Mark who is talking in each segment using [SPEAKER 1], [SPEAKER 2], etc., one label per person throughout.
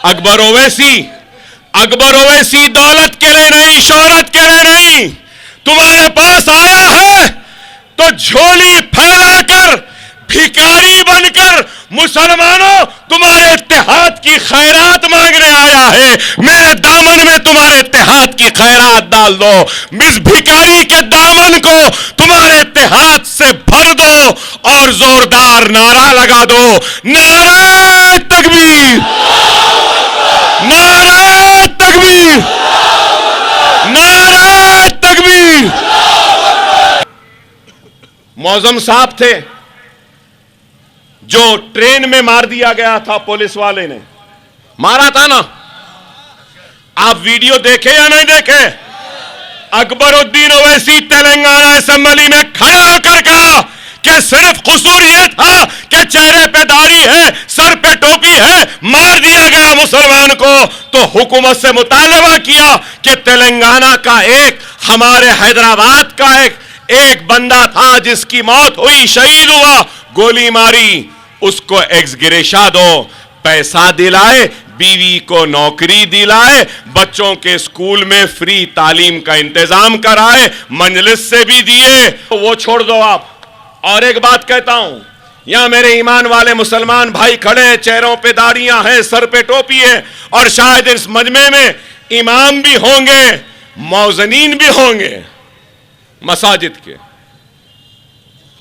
[SPEAKER 1] अकबर ओवैसी दौलत के लिए नहीं, शोहरत के लिए नहीं, तुम्हारे पास आया है तो झोली फैलाकर, भिखारी बनकर मुसलमानों तुम्हारे इत्तेहाद की खैरात मांगने आया है। मेरे दामन में तुम्हारे इत्तेहाद की खैरात डाल दो, इस भिखारी के दामन को तुम्हारे इत्तेहाद से भर दो और जोरदार नारा लगा दो, नारे तकबीर, नारे तकबीर, नारे तकबीर। मौजम साहब थे जो ट्रेन में मार दिया गया था, पुलिस वाले ने मारा था ना, आप वीडियो देखे या नहीं देखे? अकबरुद्दीन ओवैसी तेलंगाना असेंबली में खड़ा होकर कहा कि सिर्फ कसूर यह था कि चेहरे पे दाढ़ी है, सर पे टोपी है, मार दिया गया मुसलमान को। तो हुकूमत से मुतालबा किया कि तेलंगाना का एक, हमारे हैदराबाद का एक बंदा था जिसकी मौत हुई, शहीद हुआ, गोली मारी, उसको एक्स ग्रेशा दो, पैसा दिलाए, बीवी को नौकरी दिलाए, बच्चों के स्कूल में फ्री तालीम का इंतजाम कराए, मजलिस से भी दिए, तो वो छोड़ दो आप। और एक बात कहता हूं, यहां मेरे ईमान वाले मुसलमान भाई खड़े हैं, चेहरों पे दाढ़ियां हैं, सर पे टोपी है, और शायद इस मजमे में इमाम भी होंगे, मौजनीन भी होंगे मसाजिद के।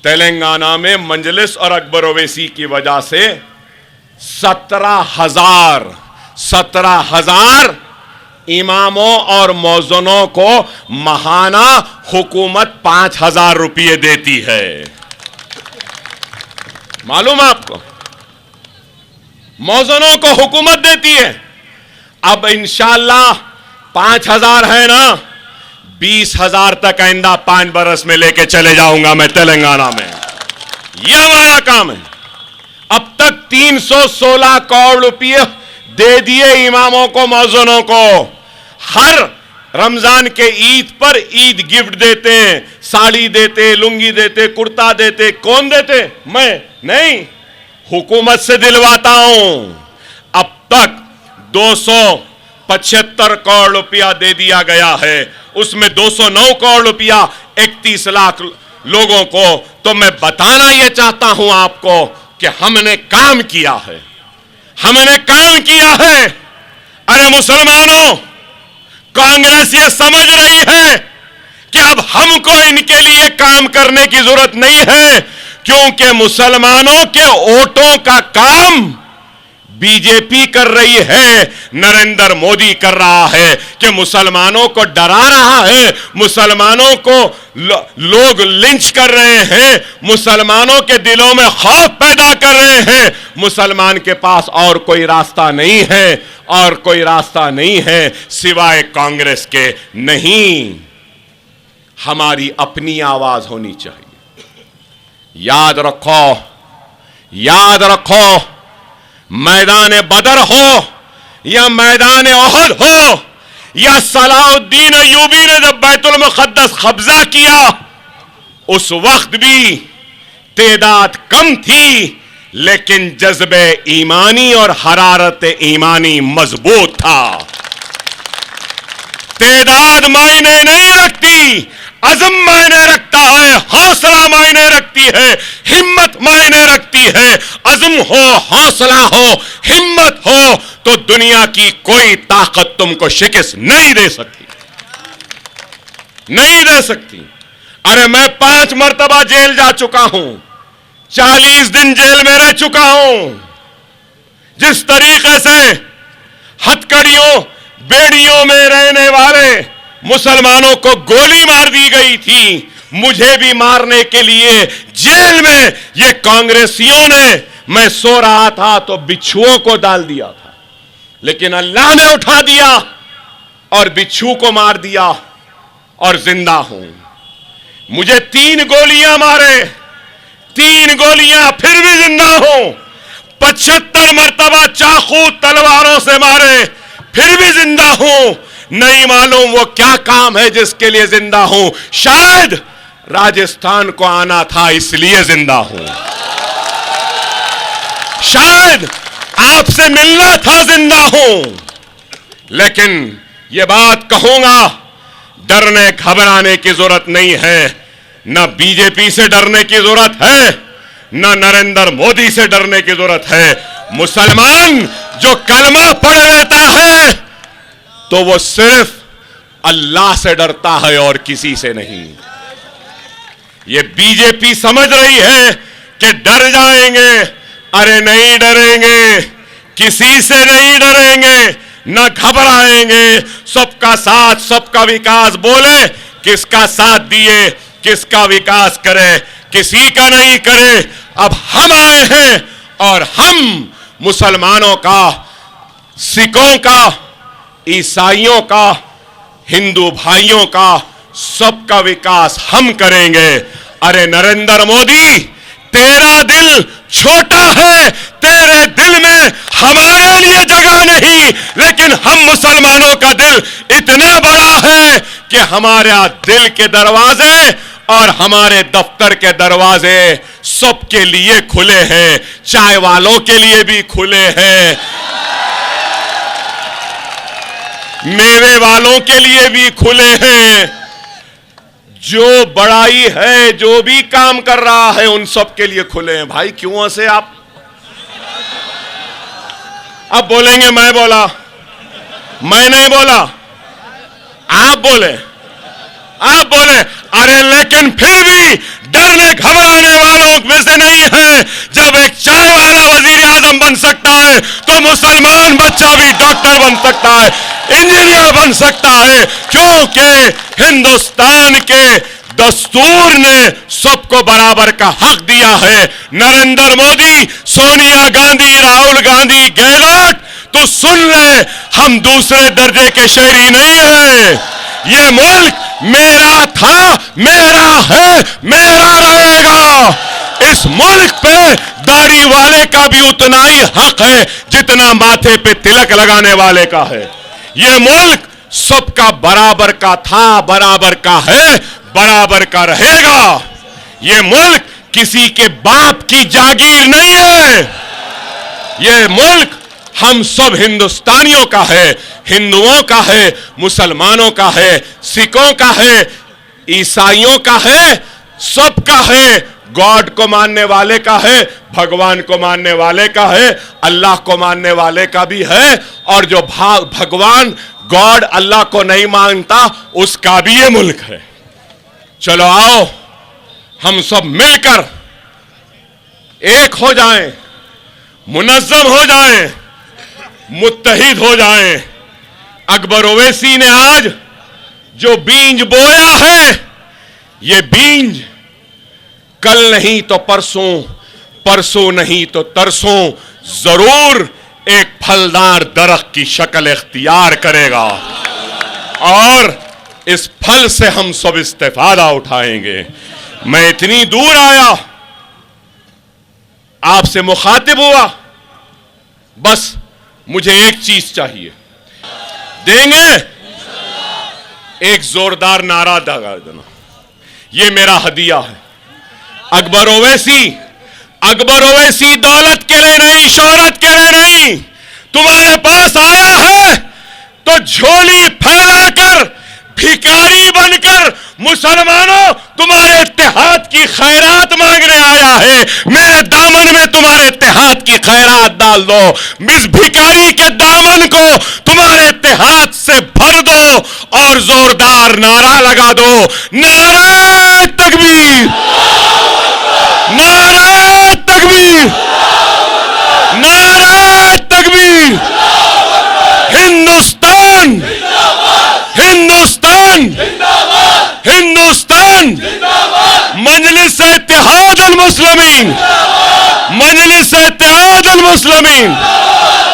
[SPEAKER 1] तेलंगाना में मजलिस और अकबर ओवैसी की वजह से 17,000 इमामों और मौजनों को महाना हुकूमत 5,000 रुपये देती है। मालूम आपको? मौजनों को हुकूमत देती है। अब इंशाअल्लाह 5,000 है ना, 20,000 तक आइंदा 5 बरस में लेके चले जाऊंगा मैं तेलंगाना में। यह हमारा काम है। अब तक 316 करोड़ रुपये दे दिए इमामों को, मौजनों को। हर रमजान के ईद पर ईद गिफ्ट देते हैं, साड़ी देते, लुंगी देते, कुर्ता देते। कौन देते? मैं नहीं, हुकूमत से दिलवाता हूं। अब तक 275 करोड़ रुपया दे दिया गया है, उसमें 209 करोड़ रुपया 31 लाख लोगों को। तो मैं बताना यह चाहता हूं आपको कि हमने काम किया है, हमने काम किया है। अरे मुसलमानों, कांग्रेस ये समझ रही है कि अब हमको इनके लिए काम करने की जरूरत नहीं है, क्योंकि मुसलमानों के वोटों का काम बीजेपी कर रही है, नरेंद्र मोदी कर रहा है कि मुसलमानों को डरा रहा है, मुसलमानों को लोग लिंच कर रहे हैं, मुसलमानों के दिलों में खौफ पैदा कर रहे हैं। मुसलमान के पास और कोई रास्ता नहीं है, और कोई रास्ता नहीं है सिवाय कांग्रेस के। नहीं, हमारी अपनी आवाज होनी चाहिए। याद रखो, याद रखो, मैदान बदर हो या मैदान ओहद हो या सलाउद्दीन अय्यूबी ने जब बैतुल मुक़द्दस कब्जा किया, उस वक्त भी तेदाद कम थी, लेकिन जज्बे ईमानी और हरारत ईमानी मजबूत था। तेदाद मायने नहीं रखती, अज़म मायने रखता है, हौसला मायने रखती है, हिम्मत मायने रखती है। अज़म हो, हौसला हो, हिम्मत हो तो दुनिया की कोई ताकत तुमको शिकस्त नहीं दे सकती, नहीं दे सकती। अरे मैं 5 मरतबा जेल जा चुका हूं, 40 दिन जेल में रह चुका हूं। जिस तरीके से हथकड़ियों, बेड़ियों में रहने वाले मुसलमानों को गोली मार दी गई थी, मुझे भी मारने के लिए जेल में ये कांग्रेसियों ने, मैं सो रहा था तो बिच्छुओं को डाल दिया था, लेकिन अल्लाह ने उठा दिया और बिच्छू को मार दिया और जिंदा हूं। मुझे 3 गोलियां मारे, 3 गोलियां, फिर भी जिंदा हूं। 75 मरतबा चाकू तलवारों से मारे, फिर भी जिंदा हूं। नहीं मालूम वो क्या काम है जिसके लिए जिंदा हूं। शायद राजस्थान को आना था इसलिए जिंदा हूं, शायद आपसे मिलना था जिंदा हूं, हूं, लेकिन यह बात कहूंगा, डरने घबराने की जरूरत नहीं है। न बीजेपी से डरने की जरूरत है, न नरेंद्र मोदी से डरने की जरूरत है। मुसलमान जो कलमा पढ़ लेता है तो वो सिर्फ अल्लाह से डरता है और किसी से नहीं। ये बीजेपी समझ रही है कि डर जाएंगे, अरे नहीं डरेंगे, किसी से नहीं डरेंगे, न घबराएंगे, सबका साथ सबका विकास बोले, किसका साथ दिए, किसका विकास करे, किसी का नहीं करे। अब हम आए हैं और हम मुसलमानों का, सिखों का, ईसाइयों का, हिंदू भाइयों का, सबका विकास हम करेंगे। अरे नरेंद्र मोदी, तेरा दिल छोटा है, तेरे दिल में हमारे लिए जगह नहीं, लेकिन हम मुसलमानों का दिल इतना बड़ा है कि हमारा दिल के दरवाजे और हमारे दफ्तर के दरवाजे सबके लिए खुले हैं, चाय वालों के लिए भी खुले हैं, मेवे वालों के लिए भी खुले हैं। जो बड़ाई है, जो भी काम कर रहा है, उन सब के लिए खुले हैं। भाई क्यों ऐसे आप अब बोलेंगे मैं बोला, मैं नहीं बोला, आप बोले, आप बोले। अरे लेकिन फिर भी डरने घबराने वालों में से नहीं है। जब एक चाय वाला वजीर आजम बन सकता है तो मुसलमान बच्चा भी डॉक्टर बन सकता है, इंजीनियर बन सकता है, क्योंकि हिंदुस्तान के दस्तूर ने सबको बराबर का हक दिया है। नरेंद्र मोदी, सोनिया गांधी, राहुल गांधी, गहलोत, तो सुन ले, हम दूसरे दर्जे के शहरी नहीं हैं। ये मुल्क मेरा था, मेरा है, मेरा रहेगा। इस मुल्क पे दाढ़ी वाले का भी उतना ही हक है जितना माथे पे तिलक लगाने वाले का है। ये मुल्क सबका बराबर का था, बराबर का है, बराबर का रहेगा। ये मुल्क किसी के बाप की जागीर नहीं है। ये मुल्क हम सब हिंदुस्तानियों का है, हिंदुओं का है, मुसलमानों का है, सिखों का है, ईसाइयों का है, सबका है। गॉड को मानने वाले का है, भगवान को मानने वाले का है, अल्लाह को मानने वाले का भी है, और जो भगवान गॉड अल्लाह को नहीं मानता उसका भी ये मुल्क है। चलो आओ हम सब मिलकर एक हो जाएं, मुनज़्ज़म हो जाएं, मुत्तहिद हो जाएं। अकबर ओवैसी ने आज जो बीज बोया है, ये बीज कल नहीं तो परसों, परसों नहीं तो तरसों जरूर एक फलदार दरख्त की शक्ल इख्तियार करेगा, और इस फल से हम सब इस्तेफादा उठाएंगे। मैं इतनी दूर आया, आपसे मुखातिब हुआ, बस मुझे एक चीज चाहिए, देंगे? एक जोरदार नारा लगा देना, ये मेरा हदिया है। अकबर ओवैसी दौलत के लिए नहीं, शोहरत के लिए नहीं, तुम्हारे पास आया है तो झोली फैलाकर, भिखारी बनकर, मुसलमानों तुम्हारे इत्तेहाद की खैरात मांगने आया है। मेरे दामन में तुम्हारे इत्तेहाद की खैरात डाल दो, इस भिखारी के दामन को तुम्हारे इत्तेहाद से भर दो, और जोरदार नारा लगा दो, नारे तकबीर, नारे तकबीर, नारे तकबीर। हिंदुस्तान, हिंदुस्तान, हिंदुस्तान, मजलिस इत्तेहाद अल मुस्लिमीन, मजलिस इत्तेहाद अल मुस्लिमीन।